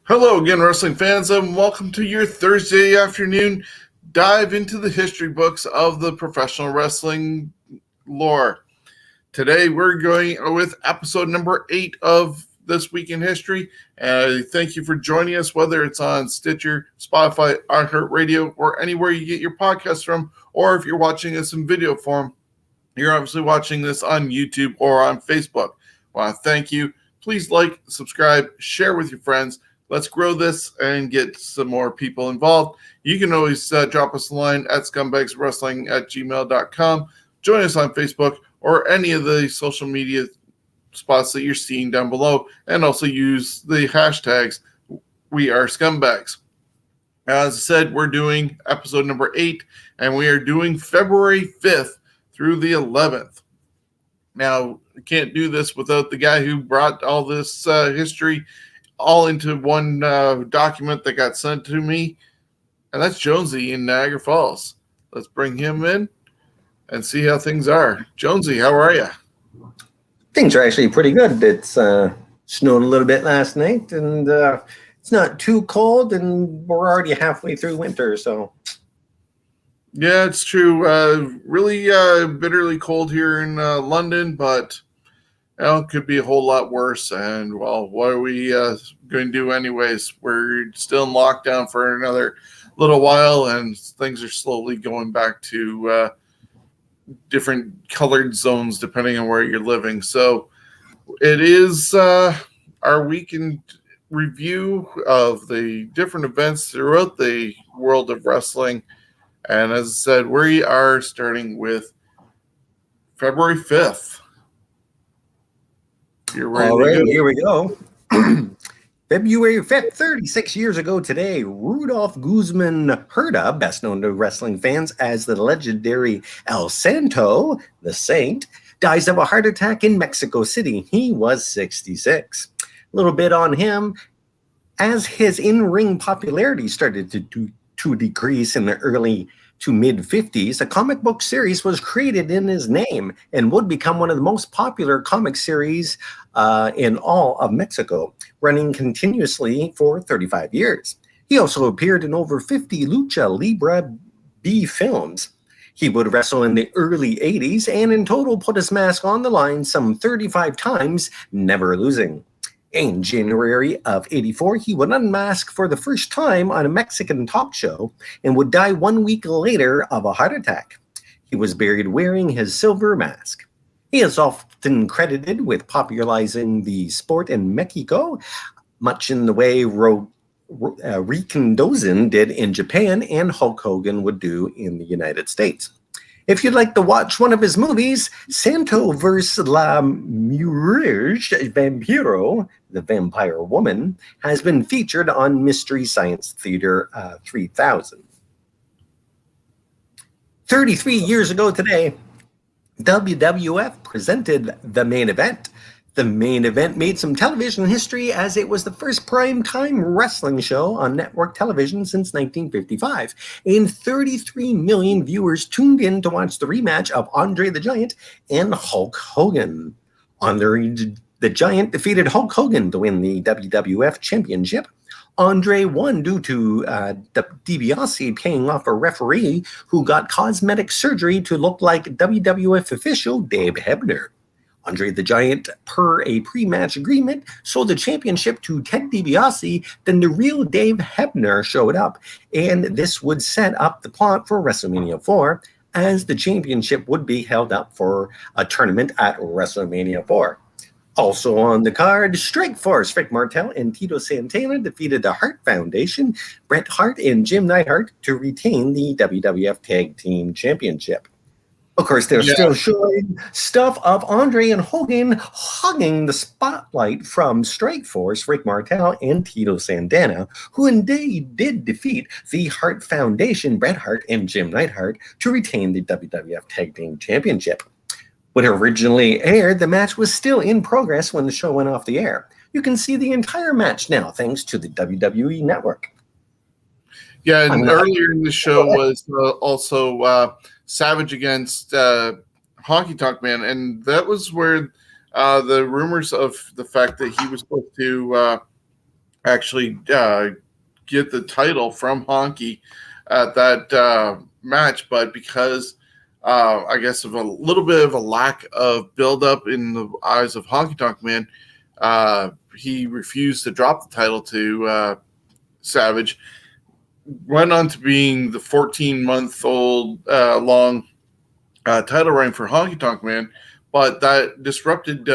Hello again, wrestling fans, and welcome to your Thursday afternoon dive into the history books of the professional wrestling lore. Today, we're going with episode number 8 of This Week in History. Thank you for joining us, whether it's on Stitcher, Spotify, iHeartRadio, or anywhere you get your podcasts from, or if you're watching us in video form, you're obviously watching this on YouTube or on Facebook. I want to thank you. Please like, subscribe, share with your friends. Let's grow this and get some more people involved. You can always drop us a line at scumbagswrestling@gmail.com. Join us on Facebook or any of the social media spots that you're seeing down below. And also use the hashtags We Are Scumbags. As I said, we're doing episode number 8, and we are doing February 5th through the 11th. Now, I can't do this without the guy who brought all this history all into one document that got sent to me, and that's Jonesy in Niagara Falls. Let's bring him in and see how things are. Jonesy, how are you? Things are actually pretty good. It's snowed a little bit last night, and it's not too cold, and we're already halfway through winter, so. Yeah, it's true. Really bitterly cold here in London, but it could be a whole lot worse. And, well, what are we going to do anyways? We're still in lockdown for another little while, and things are slowly going back to different colored zones depending on where you're living. So it is our weekend review of the different events throughout the world of wrestling. And as I said, we are starting with February 5th. You're ready. All right, here we go. February 5th, 36 years ago today, Rudolph Guzman-Herta, best known to wrestling fans as the legendary El Santo, the Saint, dies of a heart attack in Mexico City. He was 66. A little bit on him. As his in-ring popularity started to decrease in the early to mid-50s, a comic book series was created in his name and would become one of the most popular comic series in all of Mexico, running continuously for 35 years. He also appeared in over 50 Lucha Libre B films. He would wrestle in the early 80s and in total put his mask on the line some 35 times, never losing. In January of 84, he would unmask for the first time on a Mexican talk show and would die 1 week later of a heart attack. He was buried wearing his silver mask. He is often credited with popularizing the sport in Mexico, much in the way Rikindozan did in Japan and Hulk Hogan would do in the United States. If you'd like to watch one of his movies, Santo vs. La Mujer Vampiro, the Vampire Woman, has been featured on Mystery Science Theater 3000. 33 years ago today, WWF presented The Main Event. The Main Event made some television history as it was the first primetime wrestling show on network television since 1955. And 33 million viewers tuned in to watch the rematch of Andre the Giant and Hulk Hogan. Andre the Giant defeated Hulk Hogan to win the WWF Championship. Andre won due to DiBiase paying off a referee who got cosmetic surgery to look like WWF official Dave Hebner. Andre the Giant, per a pre-match agreement, sold the championship to Ted DiBiase. Then the real Dave Hebner showed up, and this would set up the plot for WrestleMania 4, as the championship would be held up for a tournament at WrestleMania 4. Also on the card, Strikeforce, Rick Martel and Tito Santana defeated the Hart Foundation, Bret Hart and Jim Neidhart, to retain the WWF Tag Team Championship. Of course, they're still showing stuff of Andre and Hogan hugging the spotlight from Strikeforce, Rick Martel, and Tito Santana, who indeed did defeat the Hart Foundation, Bret Hart, and Jim Neidhart to retain the WWF Tag Team Championship. When it originally aired, the match was still in progress when the show went off the air. You can see the entire match now thanks to the WWE Network. Yeah, and earlier in the show was also Savage against Honky Tonk Man, and that was where the rumors of the fact that he was supposed to actually get the title from Honky at that match, but because I guess of a little bit of a lack of build-up in the eyes of Honky Tonk Man, he refused to drop the title to Savage. Went on to being the 14-month-old long title reign for Honky Tonk Man, but that disrupted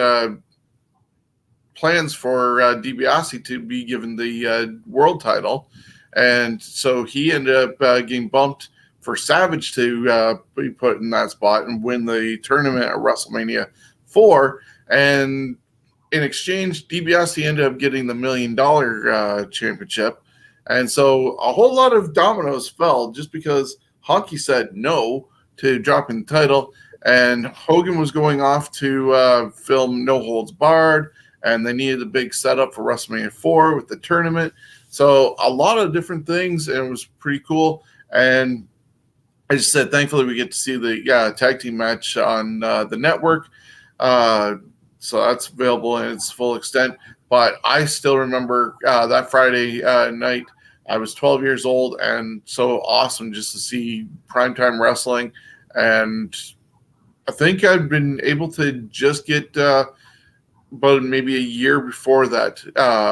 plans for DiBiase to be given the world title, and so he ended up getting bumped for Savage to be put in that spot and win the tournament at WrestleMania 4. And in exchange, DiBiase ended up getting the $1 million championship. And so a whole lot of dominoes fell just because Honky said no to dropping the title. And Hogan was going off to film No Holds Barred, and they needed a big setup for WrestleMania 4 with the tournament. So a lot of different things, and it was pretty cool. And I just said, thankfully, we get to see the tag team match on the network. So that's available in its full extent. But I still remember that Friday night. I was 12 years old, and so awesome just to see primetime wrestling. And I think I'd been able to just get about maybe a year before that,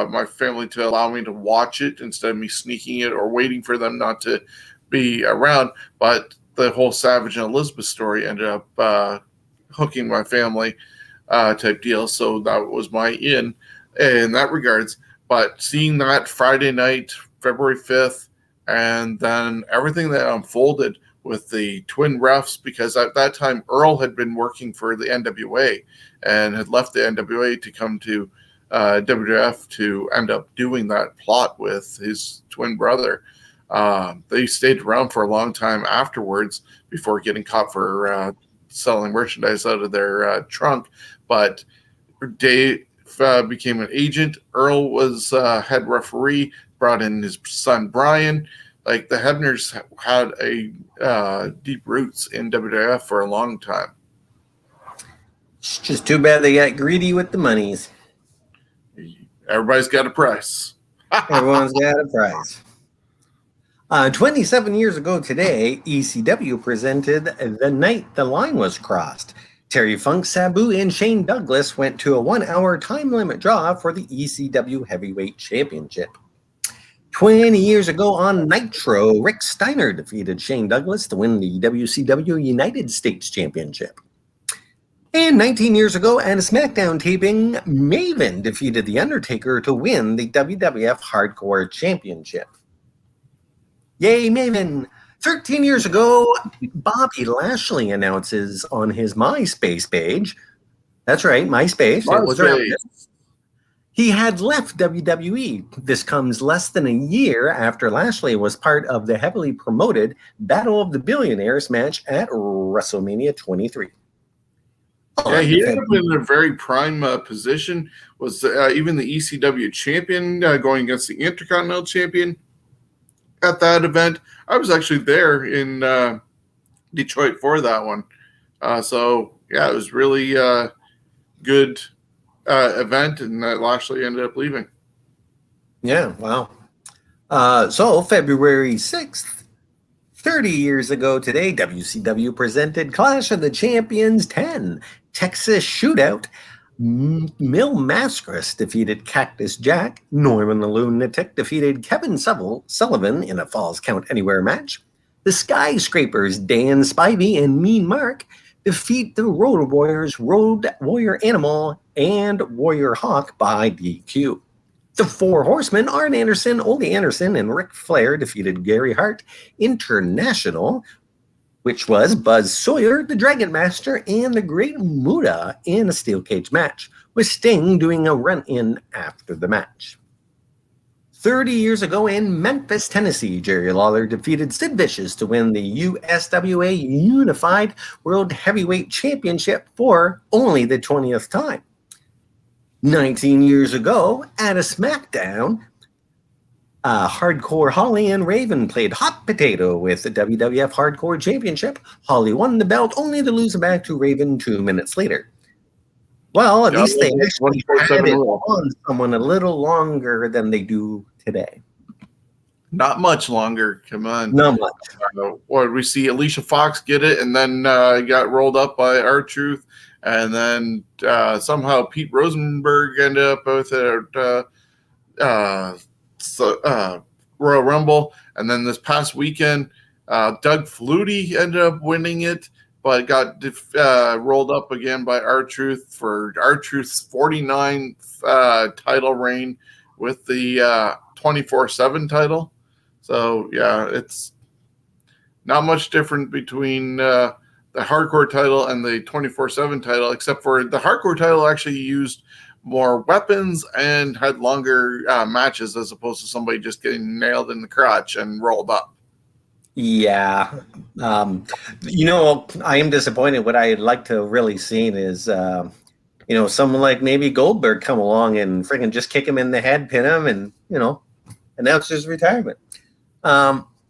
my family to allow me to watch it instead of me sneaking it or waiting for them not to be around. But the whole Savage and Elizabeth story ended up hooking my family type deal. So that was my in that regards. But seeing that Friday night, February 5th, and then everything that unfolded with the twin refs, because at that time Earl had been working for the NWA and had left the NWA to come to WWF to end up doing that plot with his twin brother. They stayed around for a long time afterwards before getting caught for selling merchandise out of their trunk. But Dave became an agent. Earl was head referee, brought in his son Brian. Like, the Hebners had a deep roots in WWF for a long time. It's just too bad they got greedy with the monies. Everybody's got a price. Everyone's got a prize. 27 years ago today, ECW presented The Night the Line Was Crossed. Terry Funk, Sabu, and Shane Douglas went to a 1-hour time limit draw for the ECW Heavyweight Championship. 20 years ago on Nitro, Rick Steiner defeated Shane Douglas to win the WCW United States Championship. And 19 years ago at a SmackDown taping, Maven defeated The Undertaker to win the WWF Hardcore Championship. Yay, Maven! 13 years ago, Bobby Lashley announces on his MySpace page, that's right, MySpace. It was around this. He had left WWE. This comes less than a year after Lashley was part of the heavily promoted Battle of the Billionaires match at WrestleMania 23. Yeah, he ended up in a very prime position. Was even the ECW champion going against the Intercontinental champion at that event. I was actually there in Detroit for that one. So, yeah, it was really good event, and Lashley ended up leaving. Yeah, wow. So February 6th, 30 years ago today, WCW presented Clash of the Champions 10, Texas Shootout. Mil Mascaras defeated Cactus Jack. Norman the Lunatic defeated Kevin Sullivan in a Falls Count Anywhere match. The Skyscrapers, Dan Spivey and Mean Mark, defeat the Road Warriors, Road Warrior Animal, and Warrior Hawk by DQ. The Four Horsemen, Arn Anderson, Ole Anderson, and Ric Flair defeated Gary Hart International, which was Buzz Sawyer, the Dragon Master, and the Great Muta in a steel cage match, with Sting doing a run-in after the match. 30 years ago in Memphis, Tennessee, Jerry Lawler defeated Sid Vicious to win the USWA Unified World Heavyweight Championship for only the 20th time. 19 years ago, at a SmackDown, Hardcore Holly and Raven played hot potato with the WWF Hardcore Championship. Holly won the belt only to lose it back to Raven 2 minutes later. Well, at Yeah, least they the actually 24/7 had it rule. on someone a little longer than they do today. Not much longer. Come on. Not much. Or we see Alicia Fox get it, and then got rolled up by R-Truth, and then somehow Pete Rosenberg ended up with it Royal Rumble, and then this past weekend, Doug Flutie ended up winning it, but got rolled up again by R-Truth for R-Truth's 49th title reign with the 24/7 title. So yeah, it's not much different between the hardcore title and the 24/7 title, except for the hardcore title actually used more weapons and had longer matches as opposed to somebody just getting nailed in the crotch and rolled up. Yeah. I am disappointed. What I'd like to really seen is, someone like maybe Goldberg come along and freaking just kick him in the head, pin him, and, announce his retirement.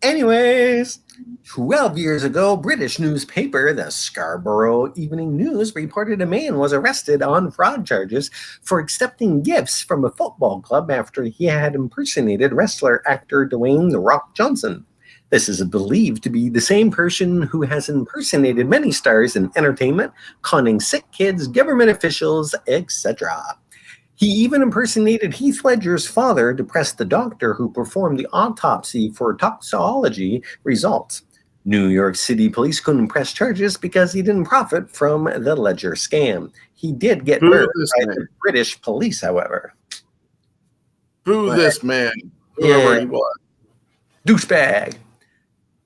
Anyways, 12 years ago, British newspaper, the Scarborough Evening News, reported a man was arrested on fraud charges for accepting gifts from a football club after he had impersonated wrestler actor Dwayne "The Rock" Johnson. This is believed to be the same person who has impersonated many stars in entertainment, conning sick kids, government officials, etc. He even impersonated Heath Ledger's father to press the doctor who performed the autopsy for toxicology results. New York City police couldn't press charges because he didn't profit from the Ledger scam. He did get burned by the British police, however. Boo this man, whoever he was. Douchebag.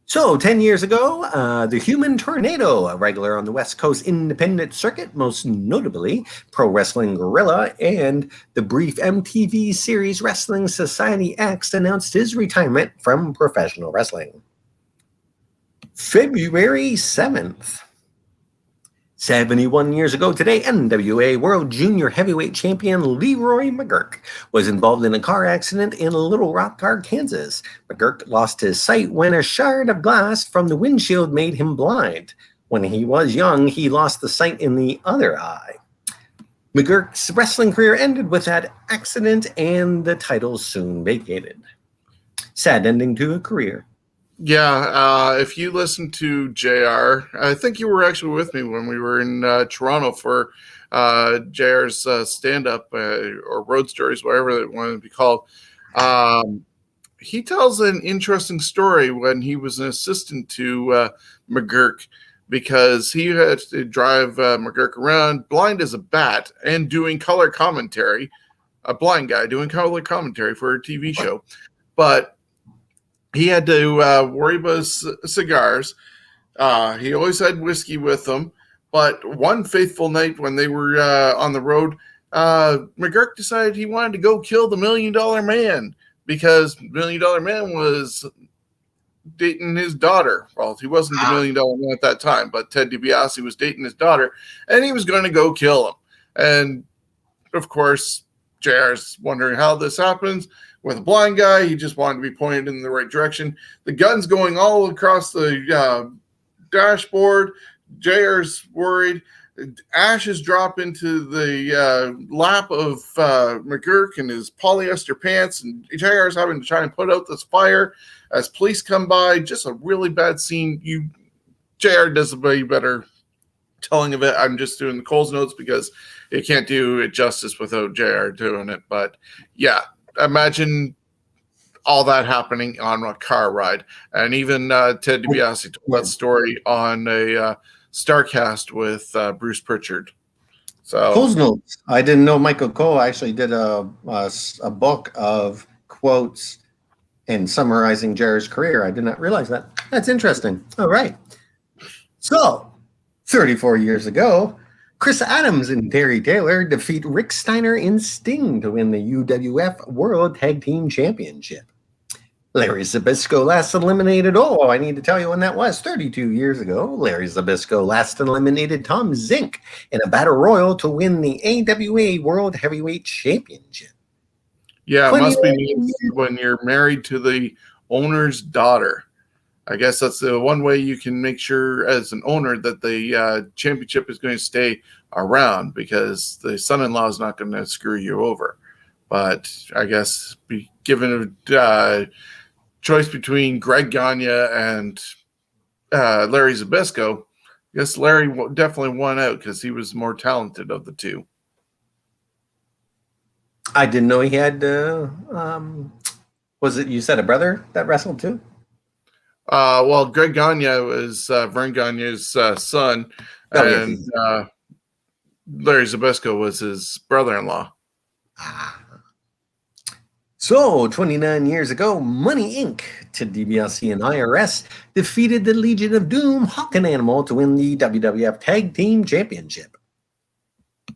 So, 10 years ago, the Human Tornado, a regular on the West Coast independent circuit, most notably Pro Wrestling Guerrilla and the brief MTV series Wrestling Society X, announced his retirement from professional wrestling. February 7th. 71 years ago today, NWA World Junior Heavyweight Champion Leroy Mcgurk was involved in a car accident in Little Rock, Arkansas. Mcgurk lost his sight when a shard of glass from the windshield made him blind. When he was young, he lost the sight in the other eye. Mcgurk's wrestling career ended with that accident, and the title soon vacated. Sad ending to a career. Yeah, if you listen to JR, I think you were actually with me when we were in Toronto for JR's stand-up or road stories, whatever they want to be called. He tells an interesting story when he was an assistant to Mcgurk, because he had to drive Mcgurk around blind as a bat and doing color commentary, a blind guy doing color commentary for a TV show. But he had to worry about cigars. He always had whiskey with him. But one faithful night when they were on the road, Mcgurk decided he wanted to go kill the $1 Million Man, because $1 Million Man was dating his daughter. Well, he wasn't the $1 Million Man at that time, but Ted DiBiase was dating his daughter, and he was going to go kill him. And, of course, JR's wondering how this happens. With a blind guy, he just wanted to be pointed in the right direction. The gun's going all across the dashboard. JR's worried. Ashes drop into the lap of Mcgurk in his polyester pants, and JR's having to try and put out this fire as police come by. Just a really bad scene. JR does a way better telling of it. I'm just doing the Coles notes because you can't do it justice without JR doing it. But yeah, imagine all that happening on a car ride. And even Ted DiBiase told that story on a StarCast with Bruce Pritchard. So Cole's notes. I didn't know Michael Cole actually did a book of quotes and summarizing JR's career. I did not realize that. That's interesting. All right. So, 34 years ago, Chris Adams and Terry Taylor defeat Rick Steiner and Sting to win the UWF World Tag Team Championship. Larry Zbyszko last eliminated, I need to tell you when that was, 32 years ago. Larry Zbyszko last eliminated Tom Zink in a battle royal to win the AWA World Heavyweight Championship. Yeah, it must be when you're married to the owner's daughter. I guess that's the one way you can make sure as an owner that the championship is going to stay around, because the son-in-law is not going to screw you over. But I guess given a choice between Greg Gagne and Larry Zbyszko, I guess Larry definitely won out because he was more talented of the two. I didn't know he had, was it, you said, a brother that wrestled too? Well, Greg Gagne was Vern Gagne's son, and Larry Zbyszko was his brother-in-law. So, 29 years ago, Money Inc. to DiBiase and IRS defeated the Legion of Doom, Hawk and Animal, to win the WWF Tag Team Championship.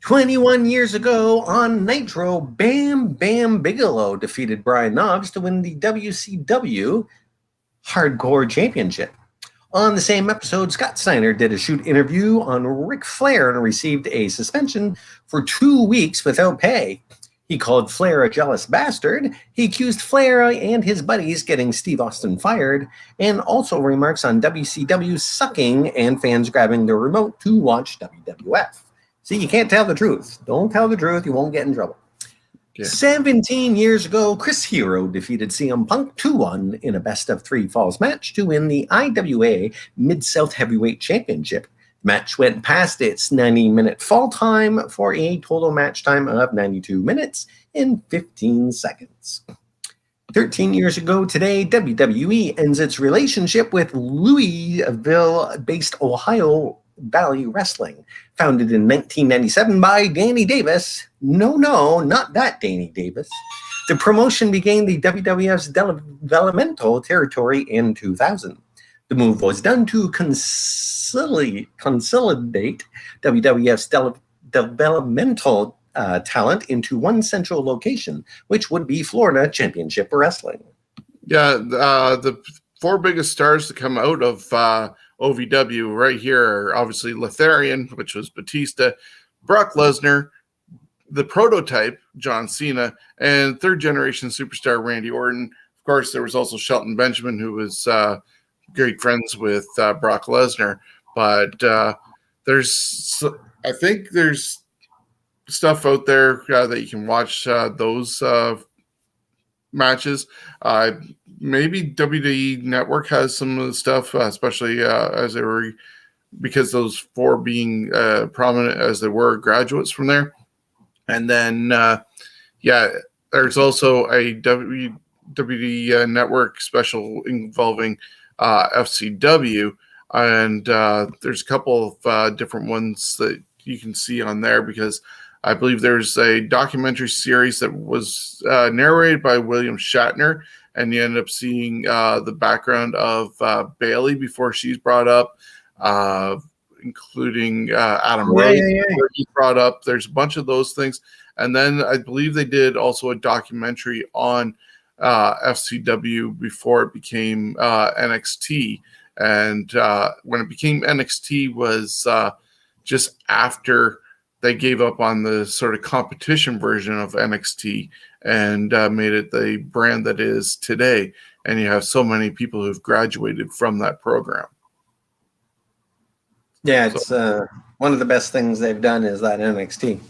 21 years ago on Nitro, Bam Bam Bigelow defeated Brian Knobbs to win the WCW Hardcore Championship. On the same episode, Scott Steiner did a shoot interview on Ric Flair and received a suspension for 2 weeks without pay. He called Flair a jealous bastard. He accused Flair and his buddies getting Steve Austin fired, and also remarks on WCW sucking and fans grabbing their remote to watch WWF. See, you can't tell the truth. Don't tell the truth. You won't get in trouble. Yeah. 17 years ago, Chris Hero defeated CM Punk 2-1 in a best-of-3 falls match to win the IWA Mid-South Heavyweight Championship. The match went past its 90-minute fall time for a total match time of 92 minutes and 15 seconds. 13 years ago today, WWE ends its relationship with Louisville-based Ohio Valley Wrestling, founded in 1997 by Danny Davis. No, not that Danny Davis. The promotion began the WWF's developmental territory in 2000. The move was done to consolidate WWF's developmental talent into one central location, which would be Florida Championship Wrestling. Yeah, the 4 biggest stars to come out of OVW right here are obviously Lotharian, which was Batista, Brock Lesnar, the prototype, John Cena, and third-generation superstar Randy Orton. Of course, there was also Shelton Benjamin, who was great friends with Brock Lesnar. But I think there's stuff out there that you can watch those matches. Maybe WWE Network has some of the stuff, especially as they were, because those 4 being prominent as they were graduates from there. And then, there's also a WWE Network special involving FCW, and there's a couple of different ones that you can see on there, because I believe there's a documentary series that was narrated by William Shatner, and you end up seeing the background of Bailey before she's brought up, including Adam Rose, where he's brought up. There's a bunch of those things. And then I believe they did also a documentary on FCW before it became NXT. And when it became NXT was just after they gave up on the sort of competition version of NXT and made it the brand that is today. And you have so many people who've graduated from that program. Yeah, it's one of the best things they've done is that NXT.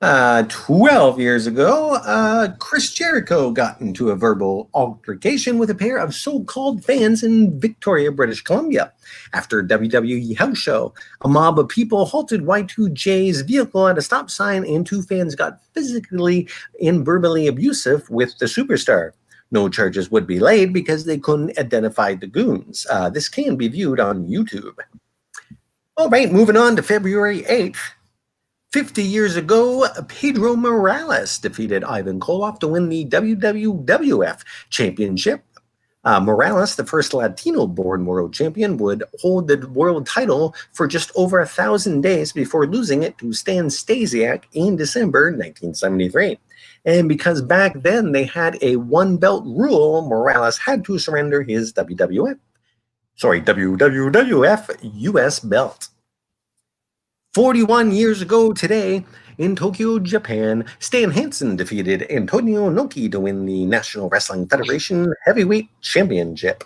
12 years ago, Chris Jericho got into a verbal altercation with a pair of so-called fans in Victoria, British Columbia. After a WWE house show, a mob of people halted Y2J's vehicle at a stop sign, and 2 fans got physically and verbally abusive with the superstar. No charges would be laid because they couldn't identify the goons. This can be viewed on YouTube. All right, moving on to February 8th. 50 years ago, Pedro Morales defeated Ivan Koloff to win the WWF Championship. Morales, the first Latino-born world champion, would hold the world title for just over 1,000 days before losing it to Stan Stasiak in December 1973. And because back then they had a one-belt rule, Morales had to surrender his WWF US belt. 41 years ago today, in Tokyo, Japan, Stan Hansen defeated Antonio Inoki to win the National Wrestling Federation Heavyweight Championship.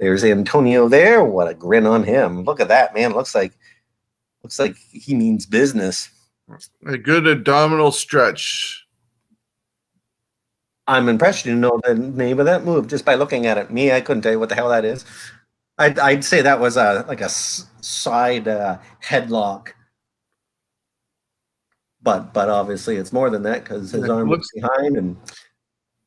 There's Antonio there. What a grin on him. Look at that, man. Looks like he means business. A good abdominal stretch. I'm impressed you know the name of that move just by looking at it. Me, I couldn't tell you what the hell that is. I'd say that was like a side headlock. But obviously it's more than that because his arm looks behind and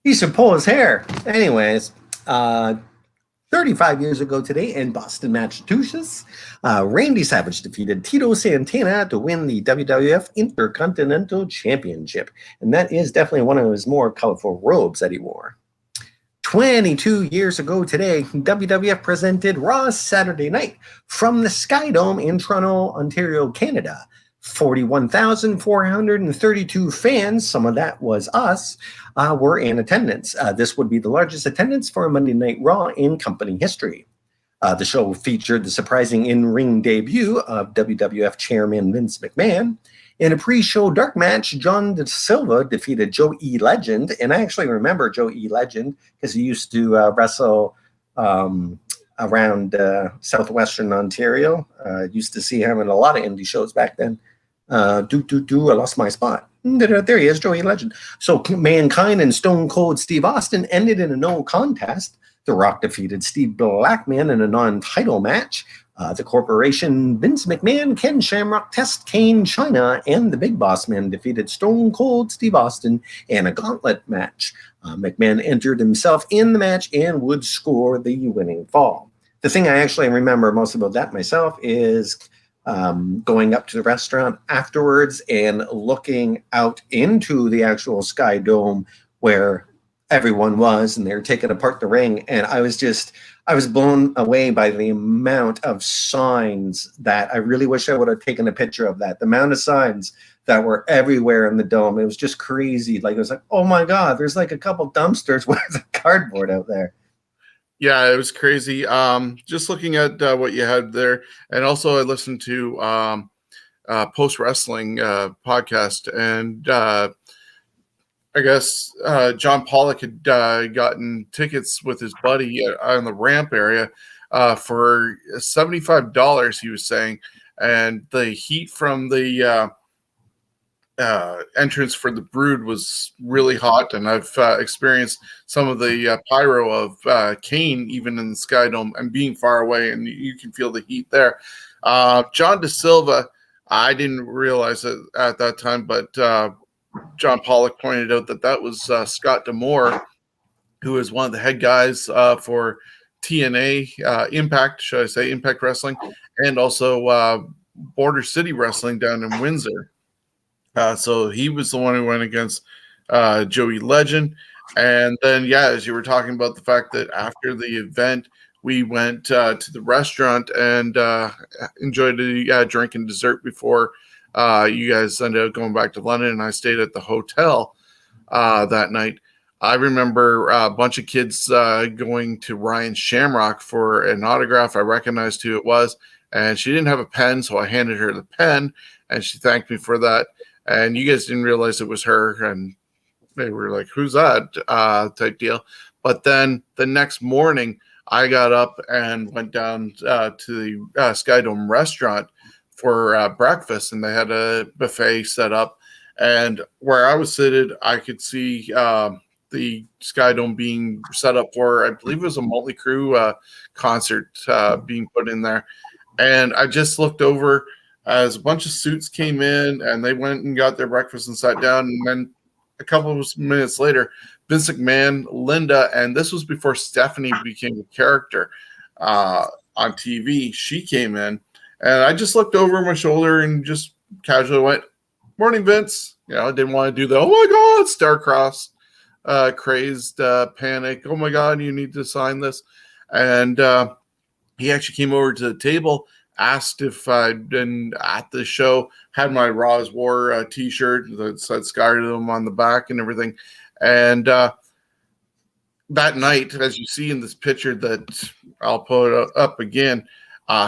he should pull his hair. Anyways, 35 years ago today in Boston, Massachusetts, Randy Savage defeated Tito Santana to win the WWF Intercontinental Championship. And that is definitely one of his more colorful robes that he wore. 22 years ago today, WWF presented Raw Saturday Night from the Sky Dome in Toronto, Ontario, Canada. 41,432 fans, some of that was us, were in attendance. This would be the largest attendance for a Monday Night Raw in company history. The show featured the surprising in-ring debut of WWF chairman Vince McMahon. In a pre-show dark match, John Da Silva defeated Joe E. Legend, and I actually remember Joe E. Legend because he used to wrestle around southwestern Ontario. Used to see him in a lot of indie shows back then. I lost my spot. There he is, Joey Legend. So Mankind and Stone Cold Steve Austin ended in a no contest. The Rock defeated Steve Blackman in a non-title match. The Corporation, Vince McMahon, Ken Shamrock, Test Kane, China, and the Big Boss Man defeated Stone Cold Steve Austin in a gauntlet match. McMahon entered himself in the match and would score the winning fall. The thing I actually remember most about that myself is going up to the restaurant afterwards and looking out into the actual Sky Dome where everyone was, and they were taking apart the ring. And I was blown away by the amount of signs that I really wish I would have taken a picture of that. The amount of signs that were everywhere in the dome. It was just crazy. Like, it was like, oh my God, there's like a couple dumpsters with a cardboard out there. Yeah, it was crazy. Just looking at what you had there, and also I listened to Post Wrestling podcast, and I guess John Pollock had gotten tickets with his buddy on the ramp area for $75. He was saying, and the heat from the entrance for the Brood was really hot, and I've experienced some of the pyro of Kane even in the Sky Dome and being far away, and you can feel the heat there. John Da Silva, I didn't realize it at that time, but John Pollock pointed out that was Scott D'Amore, who is one of the head guys for TNA Impact, should I say, Impact Wrestling, and also Border City Wrestling down in Windsor. So he was the one who went against Joey Legend. And then, yeah, as you were talking about the fact that after the event, we went to the restaurant and enjoyed a drink and dessert before you guys ended up going back to London, and I stayed at the hotel that night. I remember a bunch of kids going to Ryan Shamrock for an autograph. I recognized who it was, and she didn't have a pen, so I handed her the pen, and she thanked me for that. And you guys didn't realize it was her, and they were like, who's that type deal. But then the next morning, I got up and went down to the Sky Dome restaurant for breakfast, and they had a buffet set up. And where I was seated, I could see the Sky Dome being set up for, I believe it was a Motley Crue concert being put in there. And I just looked over as a bunch of suits came in, and they went and got their breakfast and sat down. And then a couple of minutes later, Vince McMahon, Linda, and this was before Stephanie became a character on TV. She came in, and I just looked over my shoulder and just casually went, "Morning, Vince." You know, I didn't want to do the, oh my God, star-crossed, crazed panic. Oh my God, you need to sign this. And he actually came over to the table, asked if I'd been at the show, had my Raw is War t-shirt that said Skydome on the back and everything. And that night, as you see in this picture that I'll put up again,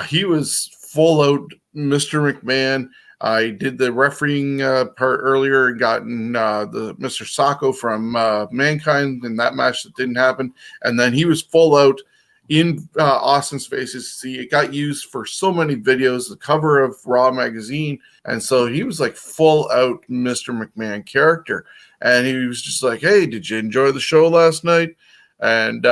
he was full out Mr. McMahon. I did the refereeing part earlier and gotten the Mr. Sacco from Mankind in that match that didn't happen. And then he was full out in Austin's faces. See, it got used for so many videos, the cover of Raw magazine, and so he was like full out Mr. McMahon character, and he was just like, "Hey, did you enjoy the show last night?" And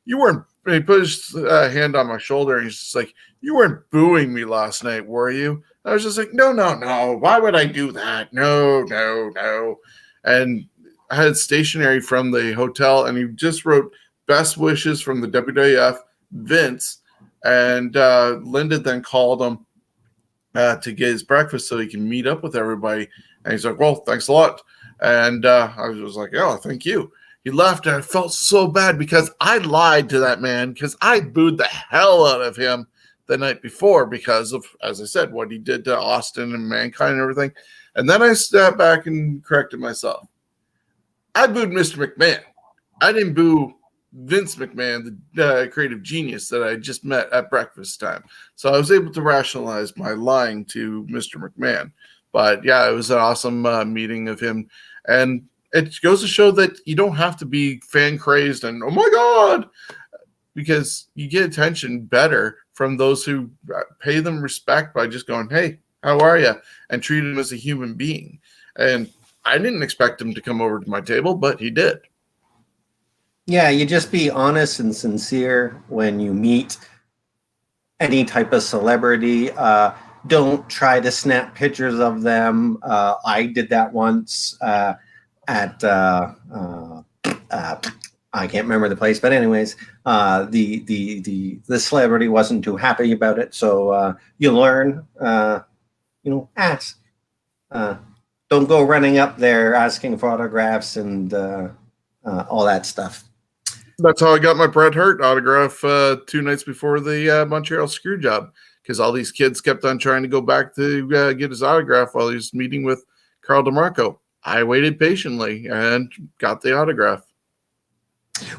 you weren't. He put his hand on my shoulder, and he's just like, "You weren't booing me last night, were you?" I was just like, "No, no, no. Why would I do that? No, no, no." And I had stationery from the hotel, and he just wrote best wishes from the WWF, Vince, and Linda then called him to get his breakfast so he can meet up with everybody. And he's like, "Well, thanks a lot." And I was like, "Oh, thank you." He left, and I felt so bad because I lied to that man because I booed the hell out of him the night before because of, as I said, what he did to Austin and Mankind and everything. And then I stepped back and corrected myself. I booed Mr. McMahon. I didn't boo Vince McMahon, the creative genius that I just met at breakfast time. So I was able to rationalize my lying to Mr. McMahon. But yeah, it was an awesome meeting of him. And it goes to show that you don't have to be fan crazed and, oh my God, because you get attention better from those who pay them respect by just going, "Hey, how are you?" and treat him as a human being. And I didn't expect him to come over to my table, but he did. Yeah, you just be honest and sincere when you meet any type of celebrity. Don't try to snap pictures of them. I did that once at I can't remember the place, but anyways, the celebrity wasn't too happy about it. So you learn, ask. Don't go running up there asking for autographs and all that stuff. That's how I got my Bret Hart autograph 2 nights before the Montreal screw job, because all these kids kept on trying to go back to get his autograph while he was meeting with Carl DeMarco. I waited patiently and got the autograph.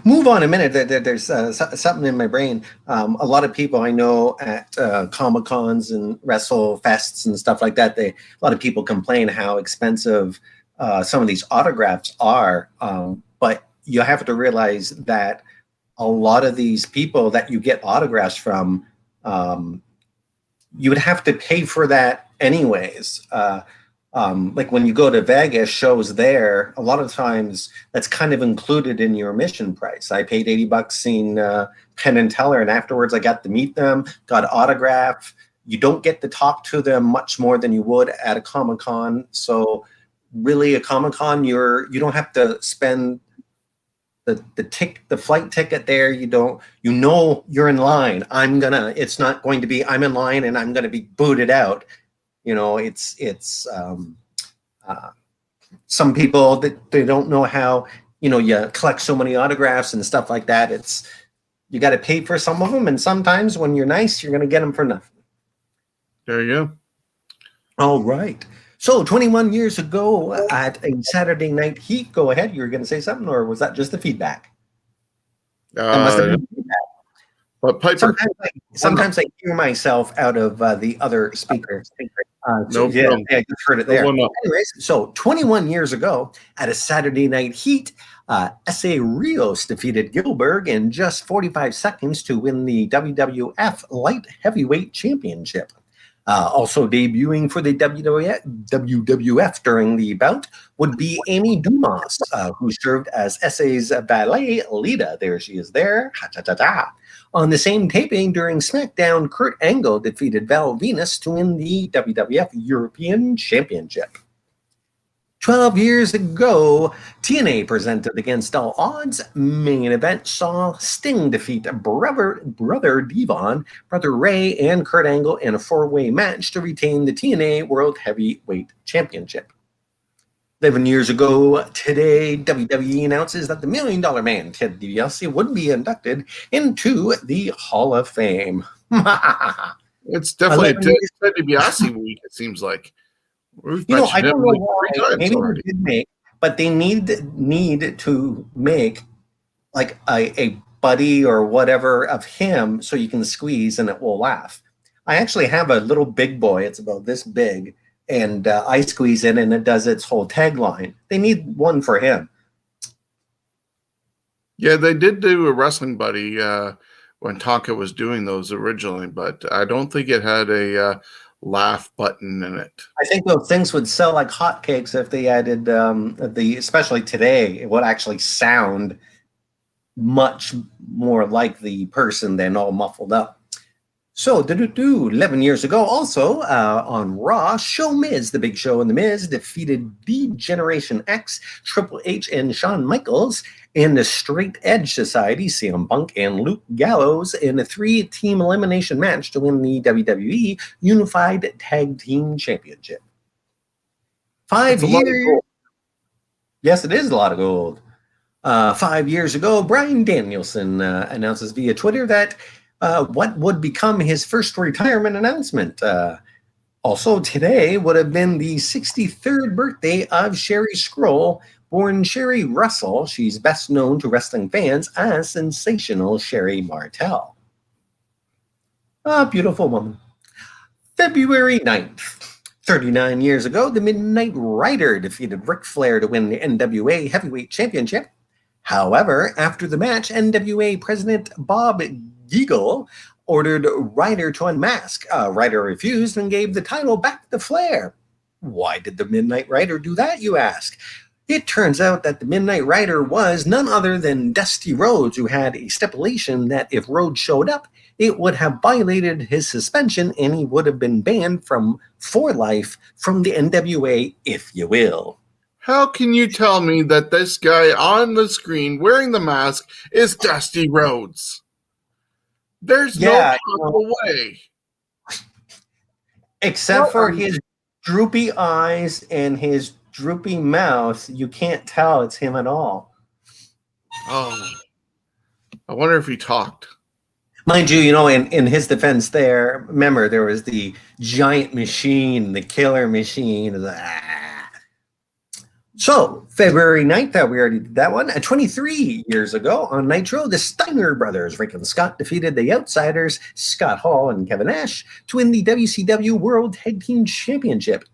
Move on a minute. There's something in my brain. A lot of people I know at Comic Cons and Wrestle Fests and stuff like that, a lot of people complain how expensive some of these autographs are. But you have to realize that a lot of these people that you get autographs from, you would have to pay for that anyways. Like when you go to Vegas shows there, a lot of times that's kind of included in your admission price. I paid $80 seeing Penn and Teller, and afterwards I got to meet them, got an autograph. You don't get to talk to them much more than you would at a Comic-Con. So really a Comic-Con, you don't have to spend the flight ticket there. You're in line. It's not going to be I'm in line and I'm gonna be booted out. It's some people that they don't know how, you collect so many autographs and stuff like that. You got to pay for some of them. And sometimes when you're nice, you're going to get them for nothing. There you go. All right. So 21 years ago at a Saturday Night Heat, go ahead. You were going to say something, or was that just the feedback? That must have been feedback. But Piper. Sometimes I hear myself out of the other speaker. I just heard it there. Anyways, so 21 years ago at a Saturday Night Heat, S.A. Rios defeated Gilbert in just 45 seconds to win the WWF Light Heavyweight Championship. Also debuting for the WWF during the bout would be Amy Dumas, who served as S.A.'s ballet leader. There she is there. Ha-ta-ta-ta. On the same taping during SmackDown, Kurt Angle defeated Val Venus to win the WWF European Championship. 12 years ago, TNA presented Against All Odds. Main event saw Sting defeat Brother Devon, Brother Ray, and Kurt Angle in a four-way match to retain the TNA World Heavyweight Championship. 11 years ago today, WWE announces that the $1 Million Man, Ted DiBiase, would be inducted into the Hall of Fame. It's definitely Ted DiBiase week, it seems like. We've mentioned him like 3 times maybe already. They did make, but they need to make like a buddy or whatever of him so you can squeeze and it will laugh. I actually have a little big boy. It's about this big. And I squeeze in and it does its whole tagline. They need one for him. Yeah, they did do a wrestling buddy when Tonka was doing those originally, but I don't think it had a laugh button in it. I think those things would sell like hotcakes if they added especially today, it would actually sound much more like the person than all muffled up. So, 11 years ago, also on Raw, Show Miz, the Big Show and the Miz, defeated the Generation X, Triple H, and Shawn Michaels in the Straight Edge Society, CM Punk, and Luke Gallows in a 3-team elimination match to win the WWE Unified Tag Team Championship. 5 years. Yes, it is a lot of gold. 5 years ago, Bryan Danielson announces via Twitter that what would become his first retirement announcement. Also today would have been the 63rd birthday of Sherry Scroll, born Sherry Russell. She's best known to wrestling fans as Sensational Sherry Martel. A beautiful woman. February 9th. 39 years ago, the Midnight Rider defeated Ric Flair to win the NWA Heavyweight Championship. However, after the match, NWA President Bob Geigel ordered Ryder to unmask. Ryder refused and gave the title back to Flair. Why did the Midnight Rider do that, you ask? It turns out that the Midnight Rider was none other than Dusty Rhodes, who had a stipulation that if Rhodes showed up, it would have violated his suspension and he would have been banned for life from the NWA, if you will. How can you tell me that this guy on the screen wearing the mask is Dusty Rhodes? There's no possible way. Except for his droopy eyes and his droopy mouth, you can't tell it's him at all. Oh, I wonder if he talked. Mind you, in his defense there, remember, there was the giant machine, the killer machine. So, February 9th, we already did that one. 23 years ago on Nitro, the Steiner brothers, Rick and Scott, defeated the Outsiders, Scott Hall and Kevin Nash, to win the WCW World Tag Team Championship.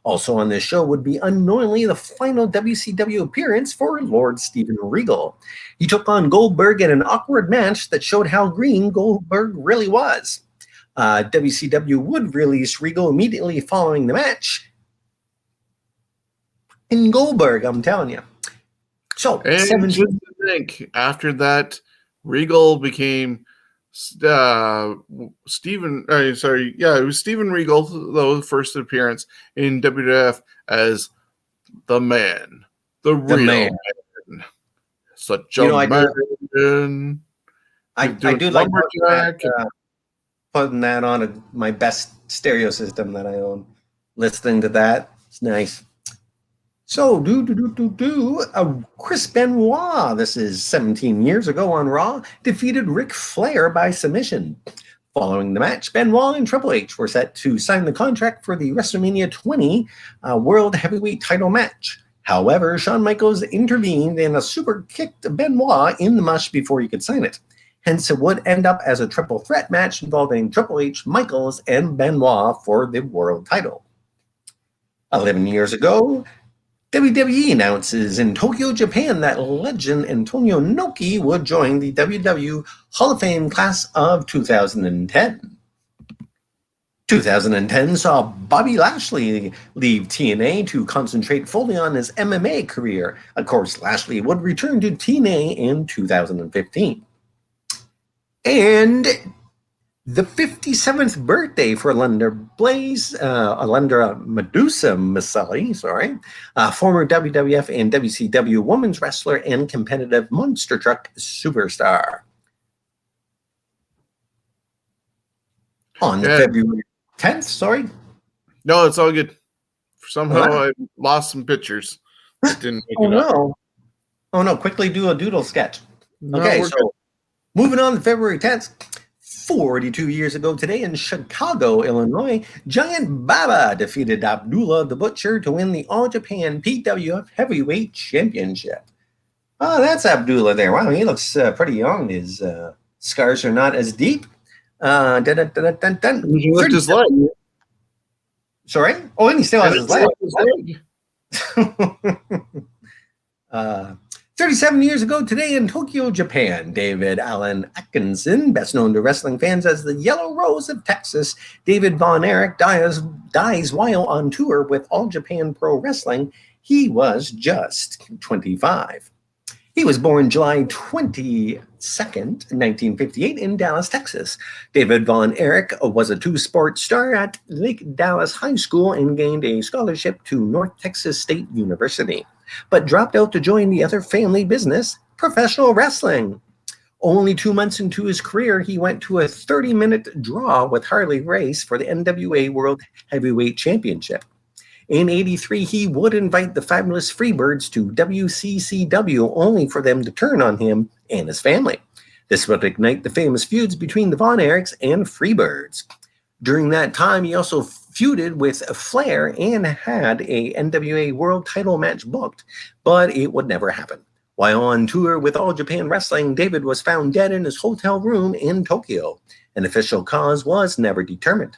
Also on this show would be unknowingly the final WCW appearance for Lord Steven Regal. He took on Goldberg in an awkward match that showed how green Goldberg really was. WCW would release Regal immediately following the match. In Goldberg, I'm telling you. So, and just to think, after that, Regal became it was Steven Regal, though, the first appearance in WWF as the man, the real man. Such a man. I do like putting that on my best stereo system that I own. Listening to that, it's nice. So, Chris Benoit, this is 17 years ago on Raw, defeated Ric Flair by submission. Following the match, Benoit and Triple H were set to sign the contract for the WrestleMania 20 World Heavyweight title match. However, Shawn Michaels intervened and a super kicked Benoit in the mush before he could sign it. Hence, it would end up as a triple threat match involving Triple H, Michaels, and Benoit for the world title. 11 years ago, WWE announces in Tokyo, Japan that legend Antonio Inoki would join the WWE Hall of Fame class of 2010. 2010 saw Bobby Lashley leave TNA to concentrate fully on his MMA career. Of course, Lashley would return to TNA in 2015. And the 57th birthday for Alundra Medusa Maselli, former WWF and WCW women's wrestler and competitive monster truck superstar. On February 10th, No, it's all good. Somehow I lost some pictures. Didn't make it up. Oh no, quickly do a doodle sketch. No, okay, so good. Moving on to February 10th. 42 years ago today in Chicago, Illinois, Giant Baba defeated Abdullah the Butcher to win the All Japan PWF Heavyweight Championship. Oh, that's Abdullah there. Wow, he looks pretty young. His scars are not as deep. He left his leg. Sorry? Oh, and he still has his leg. 37 years ago today in Tokyo, Japan, David Allen Atkinson, best known to wrestling fans as the Yellow Rose of Texas, David Von Erich dies while on tour with All Japan Pro Wrestling. He was just 25. He was born July 22nd, 1958 in Dallas, Texas. David Von Erich was a two-sport star at Lake Dallas High School and gained a scholarship to North Texas State University, but dropped out to join the other family business, professional wrestling. Only 2 months into his career, he went to a 30-minute draw with Harley Race for the NWA World Heavyweight Championship. In '83, he would invite the Fabulous Freebirds to WCCW only for them to turn on him and his family. This would ignite the famous feuds between the Von Erichs and Freebirds. During that time, he also feuded with Flair and had a NWA World title match booked, but it would never happen. While on tour with All Japan Wrestling, David was found dead in his hotel room in Tokyo. An official cause was never determined.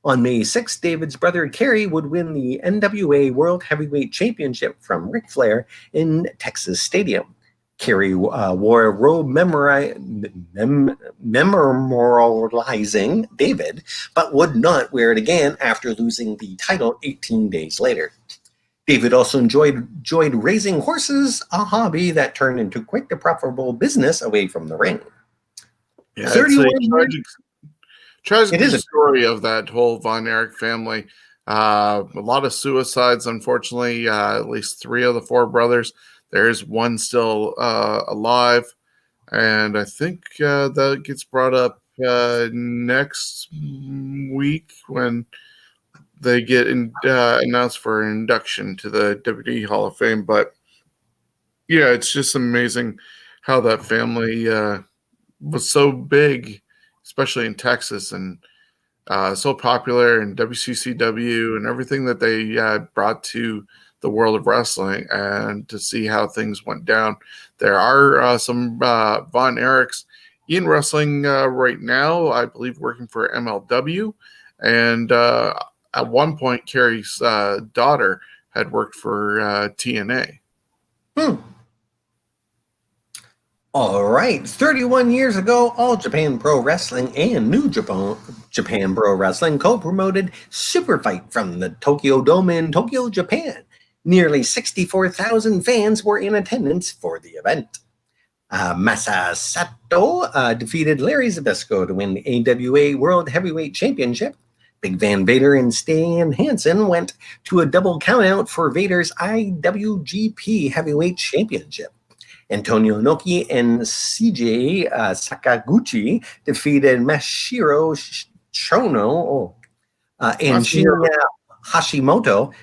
On May 6th, David's brother Kerry would win the NWA World Heavyweight Championship from Ric Flair in Texas Stadium. Kerry wore a robe memorializing David, but would not wear it again after losing the title 18 days later. David also enjoyed raising horses, a hobby that turned into quite the profitable business away from the ring. Yeah, it's a tragic story of that whole Von Erich family. A lot of suicides, unfortunately. At least 3 of the 4 brothers. There's one still alive, and I think that gets brought up next week when they get announced for an induction to the WWE Hall of Fame. But yeah, it's just amazing how that family was so big, especially in Texas, and so popular in WCCW and everything that they brought to the world of wrestling, and to see how things went down. There are some Von Erichs in wrestling right now, I believe working for MLW, and at one point Kerry's daughter had worked for TNA. All right, 31 years ago, All Japan Pro Wrestling and New Japan Pro Wrestling co-promoted Super Fight from the Tokyo Dome in Tokyo, Japan. Nearly 64,000 fans were in attendance for the event. Masa Sato defeated Larry Zbyszko to win the AWA World Heavyweight Championship. Big Van Vader and Stan Hansen went to a double countout for Vader's IWGP Heavyweight Championship. Antonio Inoki and CJ Sakaguchi defeated Mashiro Chono and Shinya Hashimoto.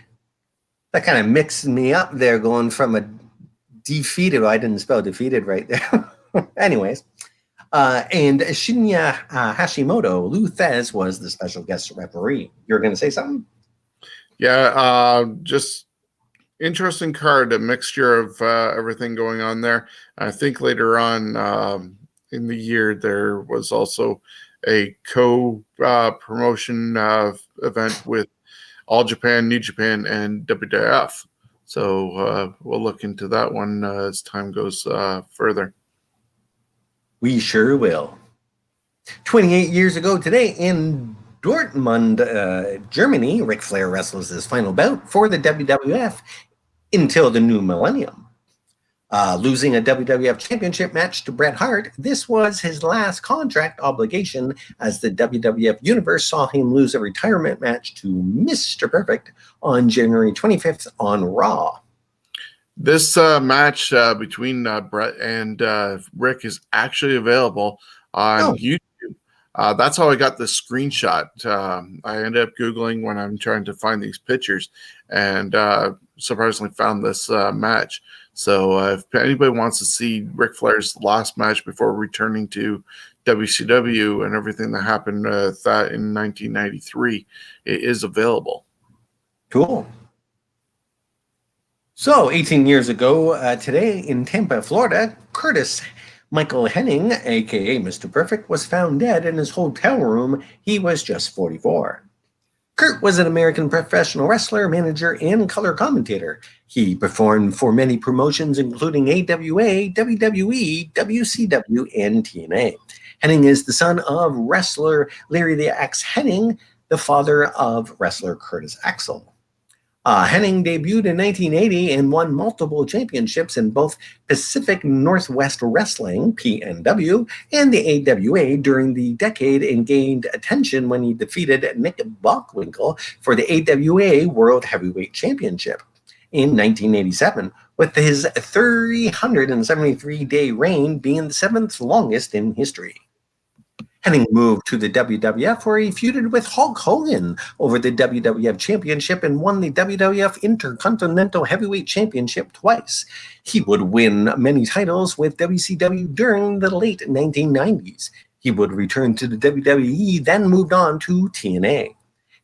That kind of mixed me up there, going from a defeated. I didn't spell defeated right there. Anyways, and Shinya Hashimoto, Lou Thez was the special guest referee. You were going to say something? Yeah, just interesting card, a mixture of everything going on there. I think later on in the year there was also a co-promotion event with All Japan, New Japan, and WWF. So we'll look into that one as time goes further. We sure will. 28 years ago today in Dortmund, Germany, Ric Flair wrestles his final bout for the WWF until the new millennium. Losing a WWF championship match to Bret Hart, this was his last contract obligation, as the WWF Universe saw him lose a retirement match to Mr. Perfect on January 25th on Raw. This match between Bret and Rick is actually available on YouTube. That's how I got the screenshot. I ended up Googling when I'm trying to find these pictures, and surprisingly found this match. So if anybody wants to see Ric Flair's last match before returning to WCW and everything that happened with that in 1993, it is available. Cool. So 18 years ago today in Tampa, Florida, Curtis Michael Henning, a.k.a. Mr. Perfect, was found dead in his hotel room. He was just 44. Curt was an American professional wrestler, manager, and color commentator. He performed for many promotions, including AWA, WWE, WCW, and TNA. Henning is the son of wrestler Larry the Axe Henning, the father of wrestler Curtis Axel. Henning debuted in 1980 and won multiple championships in both Pacific Northwest Wrestling, PNW, and the AWA during the decade, and gained attention when he defeated Nick Bockwinkel for the AWA World Heavyweight Championship in 1987, with his 373-day reign being the 7th longest in history. Henning moved to the WWF, where he feuded with Hulk Hogan over the WWF Championship and won the WWF Intercontinental Heavyweight Championship twice. He would win many titles with WCW during the late 1990s. He would return to the WWE, then moved on to TNA.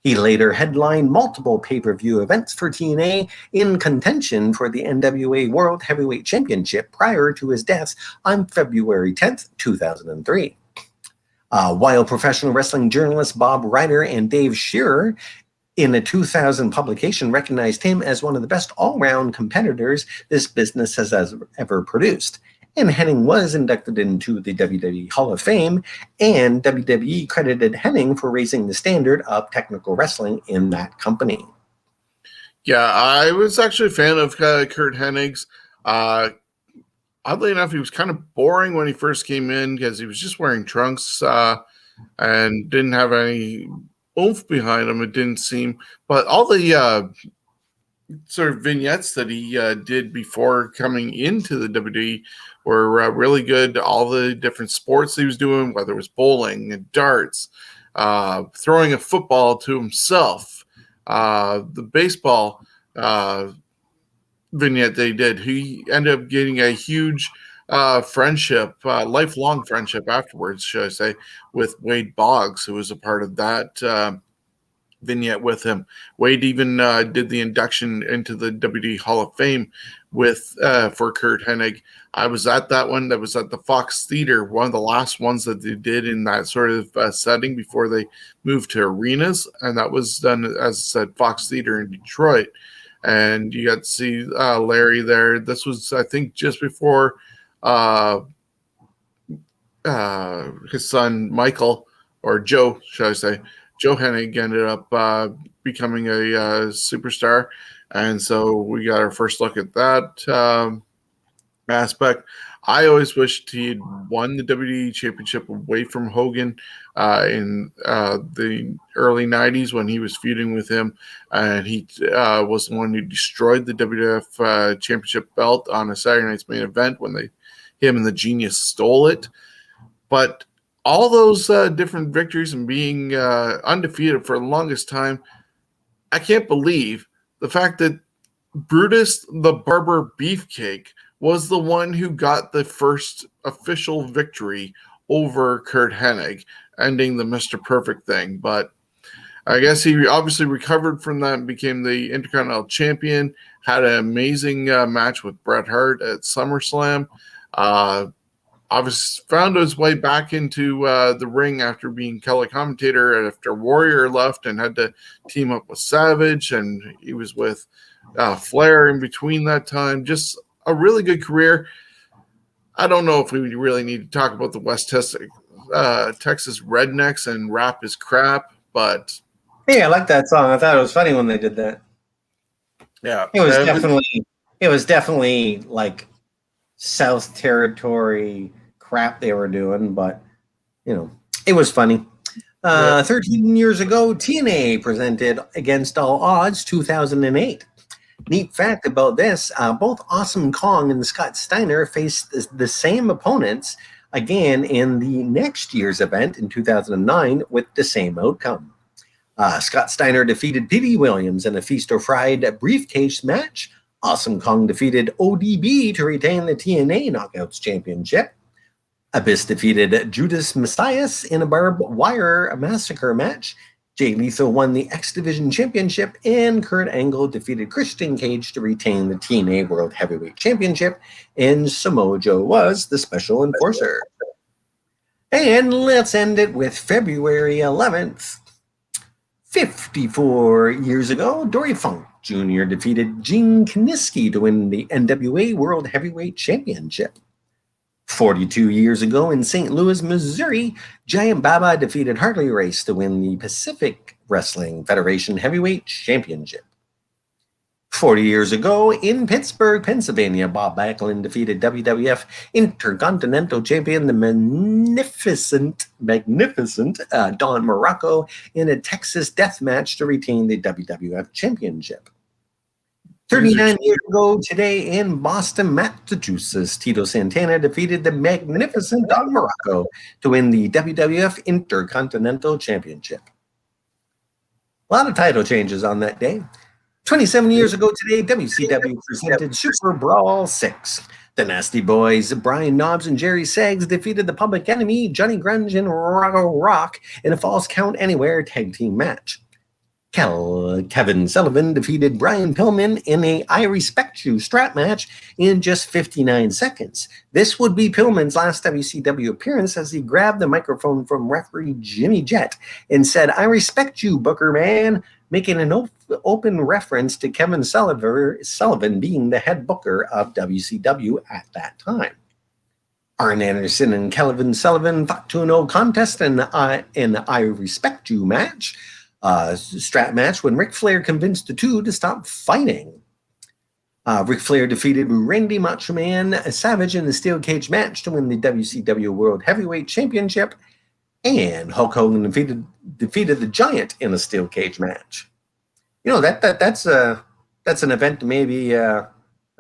He later headlined multiple pay-per-view events for TNA in contention for the NWA World Heavyweight Championship prior to his death on February 10th, 2003. While professional wrestling journalists Bob Ryder and Dave Shearer in a 2000 publication recognized him as one of the best all-round competitors this business has ever produced. And Henning was inducted into the WWE Hall of Fame, and WWE credited Henning for raising the standard of technical wrestling in that company. Yeah, I was actually a fan of Curt Hennig's. Oddly enough, he was kind of boring when he first came in because he was just wearing trunks and didn't have any oomph behind him, it didn't seem. But all the sort of vignettes that he did before coming into the WWE were really good. All the different sports he was doing, whether it was bowling and darts, throwing a football to himself, the baseball vignette they did. He ended up getting a huge friendship, lifelong friendship afterwards, should I say, with Wade Boggs, who was a part of that vignette with him. Wade even did the induction into the WWE Hall of Fame with for Curt Hennig. I was at that one. That was at the Fox Theater, one of the last ones that they did in that sort of setting before they moved to arenas, and that was done, as I said, Fox Theater in Detroit. And you got to see Larry there. This was, I think, just before his son Michael, or Joe, should I say, Joe Hennig ended up becoming a superstar. And so we got our first look at that aspect. I always wished he had won the WWE Championship away from Hogan in the early 90s when he was feuding with him. And he was the one who destroyed the WWF Championship belt on a Saturday Night's Main Event when him and the Genius stole it. But all those different victories and being undefeated for the longest time, I can't believe the fact that Brutus the Barber Beefcake was the one who got the first official victory over Curt Hennig, ending the Mr. Perfect thing. But I guess he obviously recovered from that and became the Intercontinental Champion, had an amazing match with Bret Hart at SummerSlam. Obviously found his way back into the ring after being color commentator after Warrior left and had to team up with Savage, and he was with Flair in between that time. Just a really good career. I don't know if we really need to talk about the West Texas Rednecks and Rap is Crap, but hey, I like that song. I thought it was funny when they did that. Yeah, it was definitely like South Territory crap they were doing, but it was funny. 13 years ago, TNA presented Against All Odds 2008. Neat fact about this, both Awesome Kong and Scott Steiner faced the same opponents again in the next year's event in 2009 with the same outcome. Scott Steiner defeated Petey Williams in a Feast or Fried briefcase match. Awesome Kong defeated ODB to retain the TNA Knockouts Championship. Abyss defeated Judas Messias in a barbed wire massacre match. Jay Lethal won the X Division Championship, and Kurt Angle defeated Christian Cage to retain the TNA World Heavyweight Championship, and Samoa Joe was the special enforcer. And let's end it with February 11th. 54 years ago, Dory Funk Jr. defeated Gene Kiniski to win the NWA World Heavyweight Championship. 42 years ago in St. Louis, Missouri, Giant Baba defeated Harley Race to win the Pacific Wrestling Federation Heavyweight Championship. 40 years ago in Pittsburgh, Pennsylvania, Bob Backlund defeated WWF Intercontinental Champion, the magnificent Don Morocco in a Texas death match to retain the WWF Championship. 39 years ago today in Boston, Massachusetts, Tito Santana defeated the magnificent Don Morocco to win the WWF Intercontinental Championship. A lot of title changes on that day. 27 years ago today, WCW presented Super Brawl 6. The Nasty Boys, Brian Knobbs and Jerry Saggs defeated the Public Enemy, Johnny Grunge and Rocco Rock in a Falls Count Anywhere tag team match. Kevin Sullivan defeated Brian Pillman in a I Respect You strap match in just 59 seconds. This would be Pillman's last WCW appearance as he grabbed the microphone from referee Jimmy Jett and said, "I respect you, Booker man," making an open reference to Kevin Sullivan being the head booker of WCW at that time. Arn Anderson and Kevin Sullivan fought to a no contest in an I Respect You match. Strap match when Ric Flair convinced the two to stop fighting. Ric Flair defeated Randy Macho Man Savage in the steel cage match to win the WCW World Heavyweight Championship, and Hulk Hogan defeated the Giant in a steel cage match. You know that's an event to maybe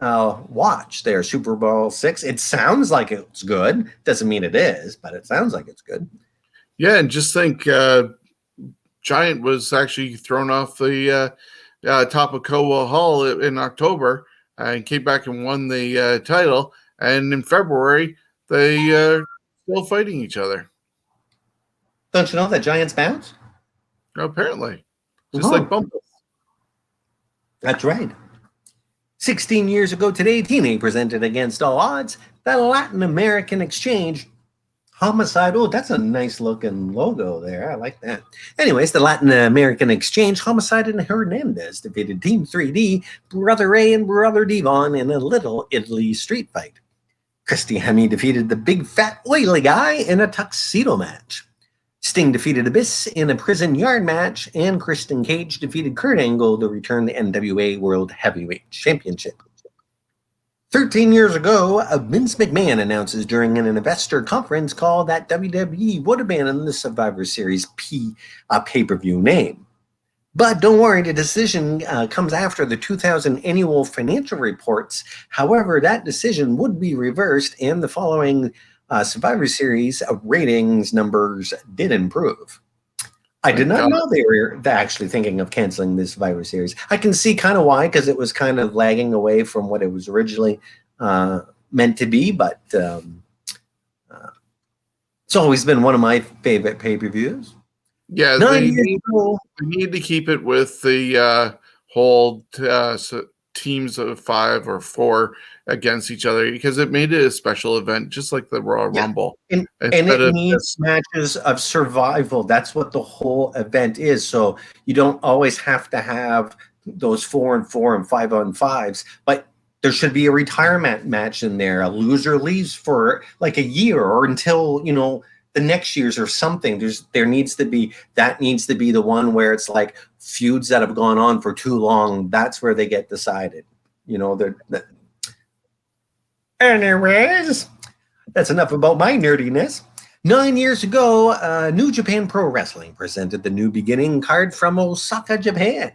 watch there. Super Bowl 6. It sounds like it's good. Doesn't mean it is, but it sounds like it's good. Yeah, and just think. Giant was actually thrown off the top of Coa Hall in October and came back and won the title. And in February, they are still fighting each other. Don't you know that Giants bounce? Apparently. Just like Bumpus. That's right. 16 years ago today, TNA presented Against All Odds, the Latin American Exchange Homicide. Oh, that's a nice looking logo there. I like that. Anyways, the Latin American Exchange, Homicide and Hernandez defeated Team 3D, Brother Ray and Brother Devon in a Little Italy street fight. Christy Hemme defeated the Big Fat Oily Guy in a tuxedo match. Sting defeated Abyss in a prison yard match, and Christian Cage defeated Kurt Angle to return the NWA World Heavyweight Championship. 13 years ago, Vince McMahon announces during an investor conference call that WWE would abandon the Survivor Series pay-per-view name. But don't worry, the decision comes after the 2000 annual financial reports. However, that decision would be reversed, and the following Survivor Series ratings numbers did improve. I did not know they were actually thinking of canceling this Survivor Series. I can see kind of why, because it was kind of lagging away from what it was originally meant to be, but it's always been one of my favorite pay-per-views. Yeah, they need to keep it with the whole teams of 5 or 4 against each other, because it made it a special event, just like the Royal Rumble. And it needs matches of survival. That's what the whole event is. So you don't always have to have those 4-on-4 and 5-on-5s, but there should be a retirement match in there. A loser leaves for like a year or until, the next year's or something. There needs to be the one where it's like feuds that have gone on for too long. That's where they get decided. Anyways, that's enough about my nerdiness. 9 years ago, New Japan Pro Wrestling presented the New Beginning card from Osaka, Japan.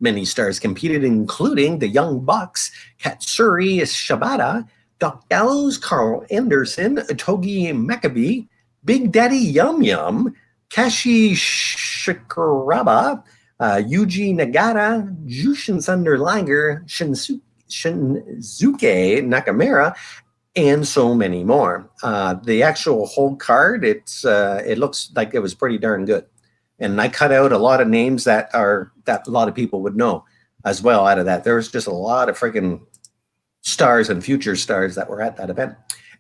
Many stars competed, including the Young Bucks, Katsuri Shibata, Doc Gallows, Carl Anderson, Togi Makabe, Big Daddy Yum Yum, Kashi Shikaraba, Yuji Nagata, Jushin Thunder Liger, Shinsuke Nakamura, and so many more. The actual whole card, it looks like it was pretty darn good. And I cut out a lot of names that a lot of people would know as well out of that. There was just a lot of freaking stars and future stars that were at that event.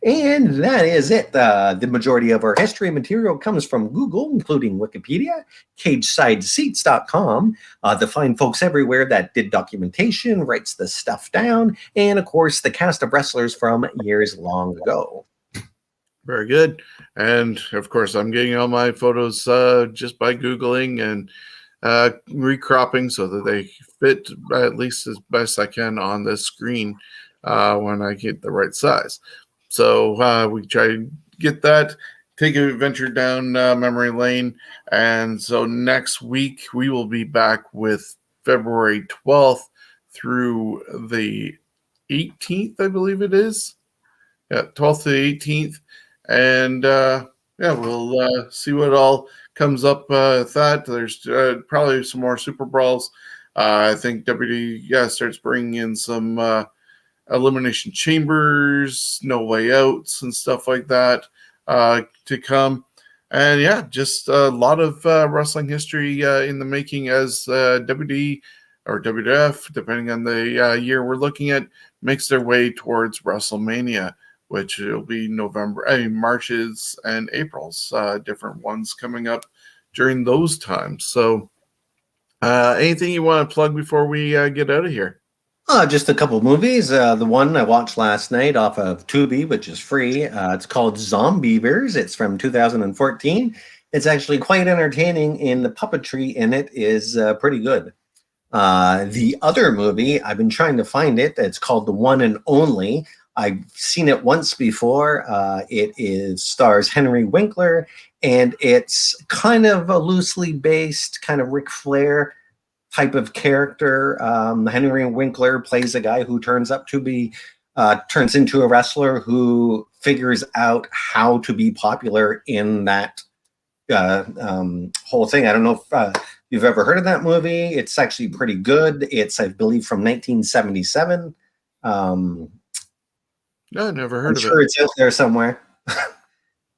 And that is it. The majority of our history material comes from Google, including Wikipedia, CagesideSeats.com, the fine folks everywhere that did documentation, writes the stuff down, and of course, the cast of wrestlers from years long ago. Very good. And of course, I'm getting all my photos just by Googling and recropping so that they fit at least as best I can on this screen when I get the right size. So we try to get that, take an adventure down memory lane. And so next week, we will be back with February 12th through the 18th, I believe it is. Yeah, 12th to the 18th. And we'll see what all comes up with that. There's probably some more Super Brawls. I think WWE starts bringing in some Elimination Chambers, No Way Outs, and stuff like that to come. And yeah, just a lot of wrestling history in the making as WWE or WWF, depending on the year we're looking at, makes their way towards WrestleMania, which will be March's and April's, different ones coming up during those times. So anything you want to plug before we get out of here? Just a couple movies. The one I watched last night off of Tubi, which is free. It's called Zombeavers. It's from 2014. It's actually quite entertaining, and the puppetry in it is pretty good. The other movie, I've been trying to find it. It's called The One and Only. I've seen it once before. It stars Henry Winkler, and it's kind of a loosely based kind of Ric Flair type of character. Henry Winkler plays a guy who turns into a wrestler who figures out how to be popular in that whole thing. I don't know if you've ever heard of that movie. It's actually pretty good. It's, I believe, from 1977. No, never heard I'm of sure it. it's out there somewhere.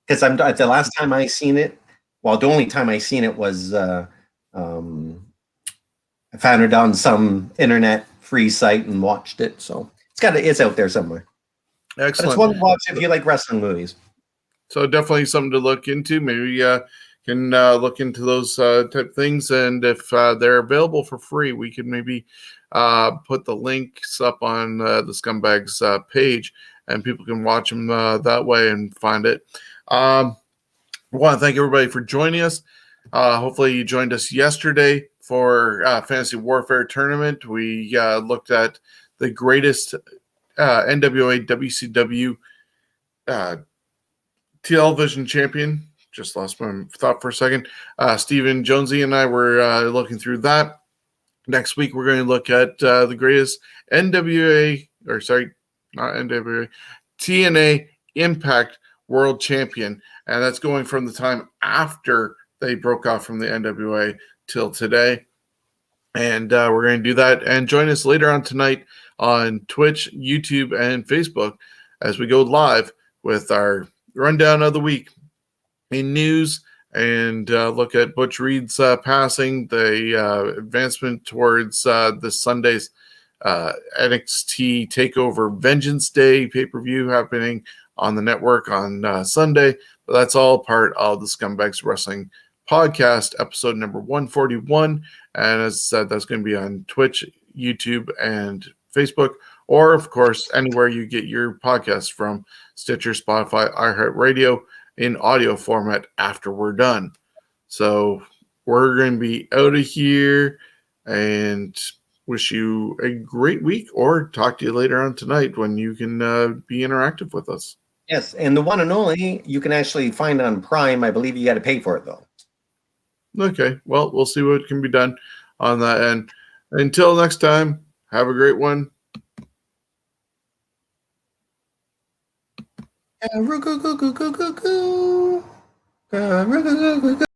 Because the last time I seen it, well, the only time I seen it was I found it on some internet free site and watched it. So it's out there somewhere. Excellent. But it's one to watch if you like wrestling movies. So definitely something to look into. Maybe can look into those type things, and if they're available for free, we could maybe put the links up on the Scumbags page, and people can watch them that way and find it. I want to thank everybody for joining us. Hopefully you joined us yesterday for Fantasy Warfare Tournament. We looked at the greatest NWA WCW television champion. Just lost my thought for a second. Steven Jonesy and I were looking through that. Next week, we're going to look at the greatest TNA Impact World Champion. And that's going from the time after they broke off from the NWA till today. And we're going to do that. And join us later on tonight on Twitch, YouTube, and Facebook as we go live with our rundown of the week in news and look at Butch Reed's passing, the advancement towards this Sunday's NXT TakeOver Vengeance Day pay-per-view happening on the network on Sunday. But that's all part of the Scumbags Wrestling Podcast, episode number 141. And as I said, that's going to be on Twitch, YouTube, and Facebook, or, of course, anywhere you get your podcasts from, Stitcher, Spotify, iHeartRadio, in audio format after we're done. So we're going to be out of here and wish you a great week, or talk to you later on tonight when you can be interactive with us. Yes, and The One and Only you can actually find on Prime. I believe you got to pay for it, though. Okay, well, we'll see what can be done on that end. Until next time, have a great one.